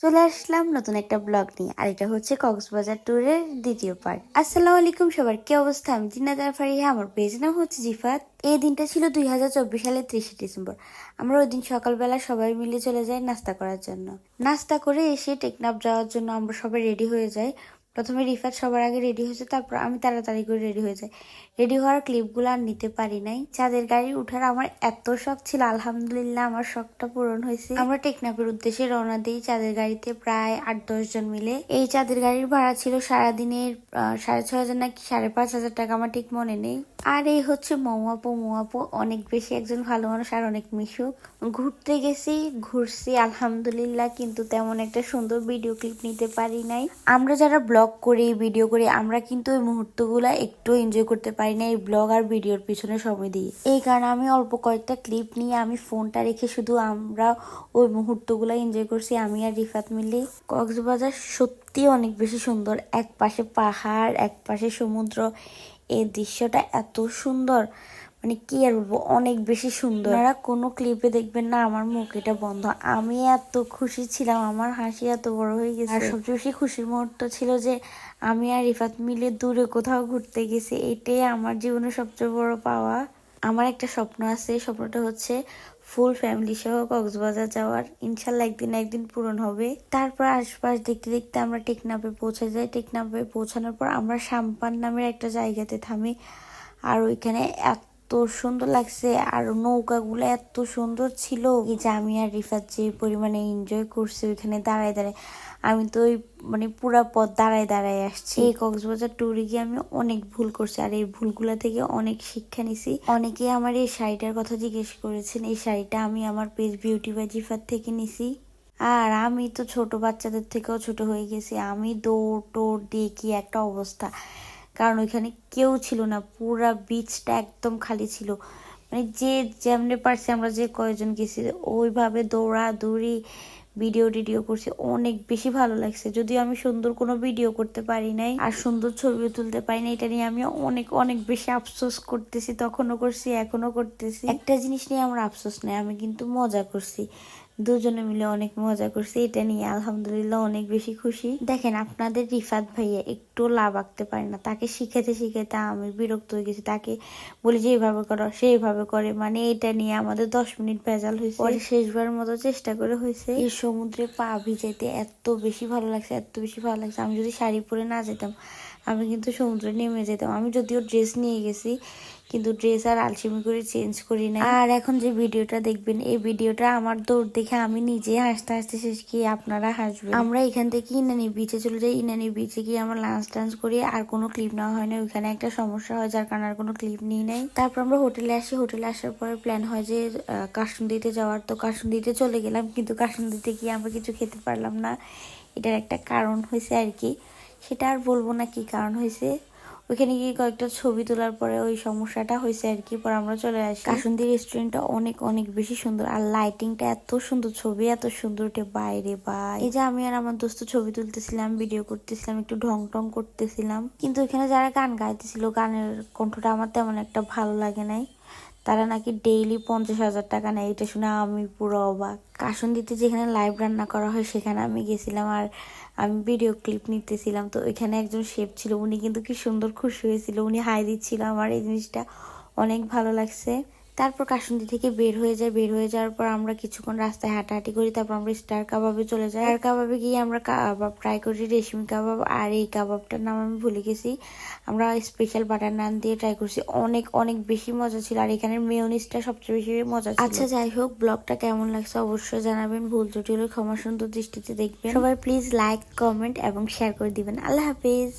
চলে আসলাম নতুন একটা ব্লগ নিয়ে, আর এটা হচ্ছে কক্সবাজার ট্যুরের দ্বিতীয় পার্ট। আসসালামু আলাইকুম সবার, কি অবস্থা? আমি জিন্নাত ফারিহা, আমার পেজ নাম হচ্ছে জিফাত। এই দিনটা ছিল 2024 সালের 30 ডিসেম্বর। আমরা ওই দিন সকালবেলা সবাই মিলে চলে যাই নাস্তা করার জন্য। নাস্তা করে এসে টেকনাফ যাওয়ার জন্য আমরা সবাই রেডি হয়ে যাই। প্রথমে রিফাত সবার আগে রেডি হয়েছে, তারপর আমি তাড়াতাড়ি করে রেডি হয়ে যাই। রেডি হওয়ার ক্লিপগুলো আর নিতে পারি নাই। চাঁদের গাড়ি উঠার আমার এত শখ ছিল, আলহামদুলিল্লাহ আমার শখটা পূরণ হয়েছে। আমরা টেকনাফের উদ্দেশ্যে রওনা দিই চাঁদের গাড়িতে, প্রায় 8-10 জন মিলে। এই চাঁদের গাড়ির ভাড়া ছিল সারাদিনের 6,500 নাকি 5,500 টাকা, আমার ঠিক মনে নেই। আর এই হচ্ছে মৌয়াপু। মৌয়াপু অনেক বেশি একজন ভালো মানুষ আর অনেক মিশুক। ঘুরতে গেছি, ঘুরছি আলহামদুলিল্লাহ, কিন্তু তেমন একটা সুন্দর ভিডিও ক্লিপ নিতে পারি নাই। আমরা যারা ব্লগ করি, ভিডিও করি, আমরা কিন্তু ওই মুহূর্তগুলা একটু এনজয় করতে পারি না এই ব্লগ আর ভিডিওর পিছনে সময় দিই। এই কারণে আমি অল্প কয়েকটা ক্লিপ নিয়ে আমি ফোনটা রেখে শুধু আমরা ওই মুহূর্তগুলা এনজয় করছি, আমি আর রিফাত মিলে। কক্সবাজার সত্যি অনেক বেশি সুন্দর, এক পাশে পাহাড়, এক পাশে সমুদ্র। এই দৃশ্যটা এত সুন্দর, মানে কি আর বলবো, অনেক বেশি সুন্দর। আপনারা কোনো ক্লিপে দেখবেন না আমার মুখ এটা বন্ধ। আমি এত খুশি ছিলাম, আমার হাসি এত বড় হয়ে গেছে। আর সবচেয়ে বেশি খুশির মুহূর্ত ছিল যে আমি আর রিফাত মিলে দূরে কোথাও ঘুরতে গেছি। এটাই আমার জীবনের সবচেয়ে বড় পাওয়া। আমার একটা স্বপ্ন আছে, স্বপ্নটা হচ্ছে ফুল ফ্যামিলি সহ কক্সবাজার যাওয়ার। ইনশাল্লাহ একদিন না একদিন পূরণ হবে। তারপর আশপাশ দেখতে দেখতে আমরা টেকনাফে পৌঁছে যাই। টেকনাফে পৌঁছানোর পর আমরা সাম্পান নামের একটা জায়গাতে থামি। আর ওইখানে এত সুন্দর লাগছে, আর নৌকাগুলো এত সুন্দর ছিল। এই যে আমি আর রিফাত যে পরিমাণে এনজয় করছি ওইখানে দাঁড়ায় দাঁড়ায়, আমি তো ওই মানে পুরা পথ দাঁড়ায় দাঁড়ায় আসছি। এই কক্সবাজার ট্যুরে গিয়ে আমি অনেক ভুল করছি, আর এই ভুলগুলা থেকে অনেক শিক্ষা নিছি। অনেকে আমার এই শাড়িটার কথা জিজ্ঞেস করেছেন। এই শাড়িটা আমি আমার পেজ বিউটি বাই জিফাত থেকে নিছি। আর আমি তো ছোট বাচ্চাদের থেকেও ছোট হয়ে গেছি। আমি দৌড় টোড় দিয়ে কি একটা অবস্থা, কারণ ওইখানে কেউ ছিল না, পুরা বিচটা একদম খালি ছিল। মানে যে যেমনে পারছি, আমরা যে কয়জন গেছি ওইভাবে দৌড়াদৌড়ি ভিডিও টিডিও করছি, অনেক বেশি ভালো লাগছে। যদিও আমি সুন্দর কোনো ভিডিও করতে পারি নাই আর সুন্দর ছবিও তুলতে পারি না, এটা নিয়ে আমি অনেক অনেক বেশি আফসোস করতেছি। তখনও করছি, এখনো করতেছি। একটা জিনিস নিয়ে আমার আফসোস নেই, আমি কিন্তু মজা করছি, দুজনে মিলে অনেক মজা করছি। এটা নিয়ে আলহামদুলিল্লাহ অনেক বেশি খুশি। দেখেন আপনাদের রিফাত ভাইয়া একটু লাভ আঁকতে পারে না, তাকে শিখাতে শিখাতে আমি বিরক্ত হয়ে গেছি। তাকে বলি যে এইভাবে করো, সেইভাবে করে, মানে এটা নিয়ে আমাদের 10 মিনিট ভেজাল হয়েছে। পরে শেষবার মতো চেষ্টা করে হয়েছে। এই সমুদ্রে পা ভিজাইতে এত বেশি ভালো লাগছে, এত বেশি ভালো লাগছে। আমি যদি শাড়ি পরে না যেতাম, আমি কিন্তু সমুদ্রে নেমে যেতাম। আমি যদিও ড্রেস নিয়ে গেছি, কিন্তু ড্রেস আর আলসেমি করে চেঞ্জ করি না। আর এখন যে ভিডিওটা দেখবেন, এই ভিডিওটা আমার দৌড় দেখে আমি নিজে হাসতে হাসতে শেষ, কি আপনারা হাসবেন। আমরা এখান থেকে ইনানি বিচে চলে যাই। ইনানি বিচে গিয়ে আমরা লাঞ্চ টাঞ্চ করি, আর কোনো ক্লিপ নেওয়া হয় না। ওইখানে একটা সমস্যা হয়, যার কারণে আর কোনো ক্লিপ নিই নাই। তারপর আমরা হোটেলে আসি। হোটেলে আসার পরে প্ল্যান হয় যে কাশিন্দিতে যাওয়ার। তো কাশিন্দিতে চলে গেলাম, কিন্তু কাশিন্দিতে গিয়ে আমরা কিছু খেতে পারলাম না। এটার একটা কারণ হয়েছে আর কি, সেটা আর বলবো না কি কারণ হয়েছে। ওইখানে গিয়ে কয়েকটা ছবি তোলার পরে ওই সমস্যাটা হয়েছে আর কি, পর আমরা চলে আসি। কাসুন্দি রেস্টুরেন্টটা অনেক অনেক বেশি সুন্দর, আর লাইটিংটা এত সুন্দর, ছবি এত সুন্দর উঠে বাইরে। এই যে আমি আর আমার দোস্ত ছবি তুলতেছিলাম, ভিডিও করতেছিলাম, একটু ঢং টং করতেছিলাম। কিন্তু ওইখানে যারা গান গাইতেছিল, গানের কণ্ঠটা আমার তেমন একটা ভালো লাগে নাই। তারা নাকি ডেইলি 50,000 টাকা নেয়, এটা শুনে আমি পুরো অবাক। কাসুন্দিতে যেখানে লাইভ রান্না করা হয় সেখানে আমি গেছিলাম, আর আমি ভিডিও ক্লিপ নিতেছিলাম। তো ওইখানে একজন শেফ ছিল, উনি কিন্তু কি সুন্দর খুশি হয়েছিল, উনি হাই দিচ্ছিল। আমার এই জিনিসটা অনেক ভালো লাগছে। তারপর কাসুন্দি থেকে বের হয়ে যায়। বের হয়ে যাওয়ার পর আমরা কিছুক্ষণ রাস্তায় হাঁটাহাঁটি করি, তারপর আমরা স্টার কাবাবে চলে যাই। স্টার কাবাবে গিয়ে আমরা কাবাব ট্রাই করি, রেশমি কাবাব। আর এই কাবাবটার নাম আমি ভুলে গেছি। আমরা স্পেশাল বাটার নান দিয়ে ট্রাই করছি, অনেক অনেক বেশি মজা ছিল। আর এখানের মেয়োনিজটা সবচেয়ে বেশি মজা ছিল। আচ্ছা যাই হোক, ব্লগটা কেমন লাগছে অবশ্যই জানাবেন। ভুল ত্রুটি হলে ক্ষমা সুন্দর দৃষ্টিতে দেখবেন। সবাই প্লিজ লাইক, কমেন্ট এবং শেয়ার করে দিবেন। আল্লাহ হাফিজ।